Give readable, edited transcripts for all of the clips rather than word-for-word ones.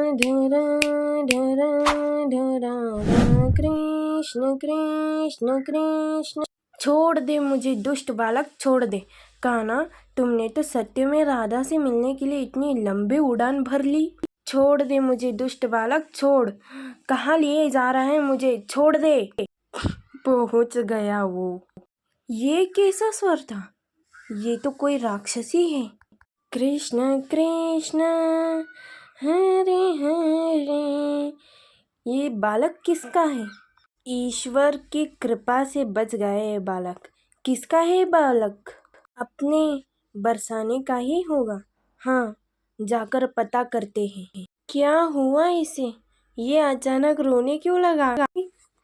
धरा धरा धरा कृष्ण कृष्ण कृष्ण। छोड़ दे मुझे दुष्ट बालक, छोड़ दे। कान्हा, तुमने तो सत्य में राधा से मिलने के लिए इतनी लंबी उड़ान भर ली। छोड़ दे मुझे दुष्ट बालक, छोड़। कहाँ लिए जा रहा है मुझे, छोड़ दे। पहुंच गया वो। ये कैसा स्वर था? ये तो कोई राक्षसी है। कृष्ण कृष्ण हरे हरे। ये बालक किसका है? ईश्वर की कृपा से बच गए बालक। किसका है बालक? अपने बरसाने का ही होगा। हाँ, जाकर पता करते हैं। क्या हुआ इसे? ये अचानक रोने क्यों लगा?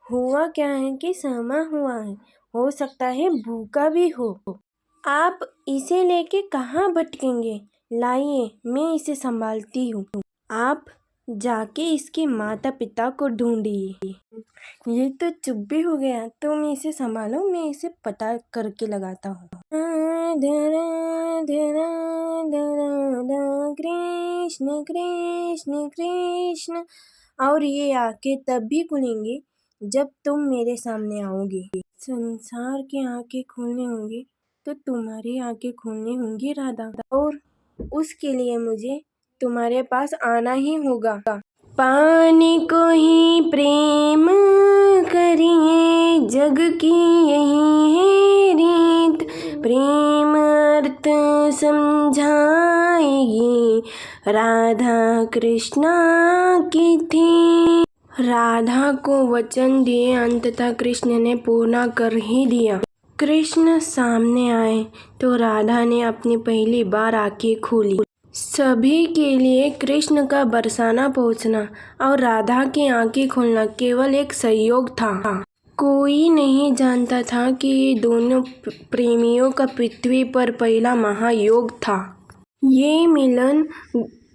हुआ क्या है कि सहमा हुआ है, हो सकता है भूखा भी हो। आप इसे लेके कहाँ भटकेंगे? लाइए, मैं इसे संभालती हूँ। आप जाके इसके माता पिता को ढूंढिए। ये तो चुप भी हो गया। तुम इसे संभालो, मैं इसे पता करके लगाता हूँ। धरा धरा धरा कृष्ण कृष्ण कृष्ण। और ये आंखें तब भी खुलेंगे जब तुम मेरे सामने आओगे। संसार की आंखें खोलने होंगी तो तुम्हारी आंखें खोलनी होंगी राधा, और उसके लिए मुझे तुम्हारे पास आना ही होगा। पाने को ही प्रेम करिए, जग की यही है रीत। प्रेम अर्थ समझाएगी, राधा कृष्णा की थी। राधा को वचन दिए, अंततः कृष्ण ने पूर्ण कर ही दिया। कृष्ण सामने आए तो राधा ने अपनी पहली बार आंखें खोली। सभी के लिए कृष्ण का बरसाना पहुंचना और राधा की आंखें खोलना केवल एक संयोग था। कोई नहीं जानता था कि ये दोनों प्रेमियों का पृथ्वी पर पहला महायोग था। ये मिलन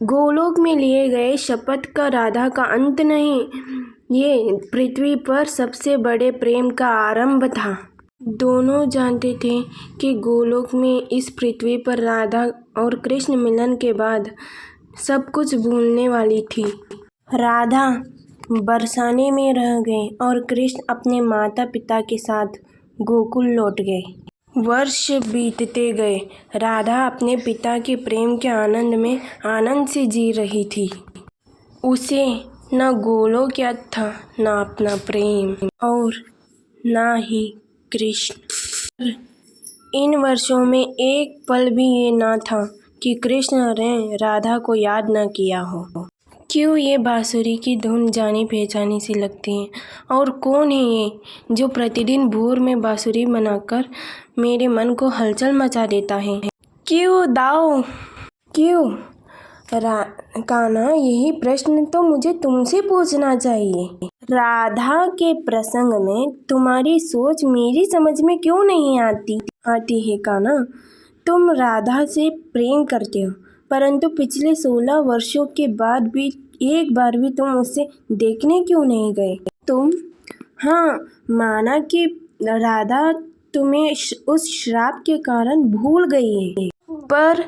गोलोक में लिए गए शपथ का राधा का अंत नहीं, ये पृथ्वी पर सबसे बड़े प्रेम का आरंभ था। दोनों जानते थे कि गोलोक में इस पृथ्वी पर राधा और कृष्ण मिलन के बाद सब कुछ भूलने वाली थी। राधा बरसाने में रह गए और कृष्ण अपने माता पिता के साथ गोकुल लौट गए। वर्ष बीतते गए। राधा अपने पिता के प्रेम के आनंद में आनंद से जी रही थी। उसे न गोलोक याद था, न अपना प्रेम, और न ही कृष्ण। इन वर्षों में एक पल भी ये ना था कि कृष्ण ने राधा को याद न किया हो। क्यों ये बांसुरी की धुन जानी पहचानी सी लगती है? और कौन है ये जो प्रतिदिन भोर में बांसुरी बनाकर मेरे मन को हलचल मचा देता है? क्यों दाऊ, क्यों? कान्हा, यही प्रश्न तो मुझे तुमसे पूछना चाहिए। राधा के प्रसंग में तुम्हारी सोच मेरी समझ में क्यों नहीं आती है कान्हा? तुम राधा से प्रेम करते हो, परंतु पिछले 16 वर्षों के बाद भी एक बार भी तुम उसे देखने क्यों नहीं गए? तुम, हाँ, माना कि राधा तुम्हें उस श्राप के कारण भूल गई है, पर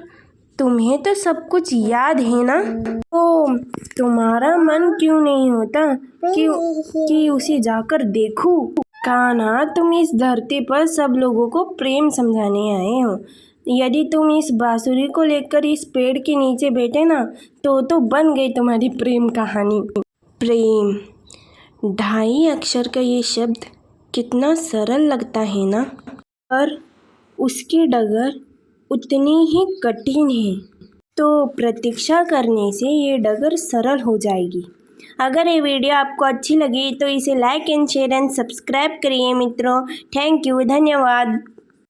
तुम्हें तो सब कुछ याद है ना? तो तुम्हारा मन क्यों नहीं होता कि उसे जाकर देखूं? कान्हा, तुम इस धरती पर सब लोगों को प्रेम समझाने आए हो। यदि तुम इस बांसुरी को लेकर इस पेड़ के नीचे बैठे ना, तो बन गई तुम्हारी प्रेम कहानी। प्रेम, 2.5 अक्षर का ये शब्द कितना सरल लगता है ना, पर उसकी डगर उतनी ही कठिन है। तो प्रतीक्षा करने से ये डगर सरल हो जाएगी। अगर ये वीडियो आपको अच्छी लगी तो इसे like and share and subscribe करिए मित्रों। थैंक यू, धन्यवाद।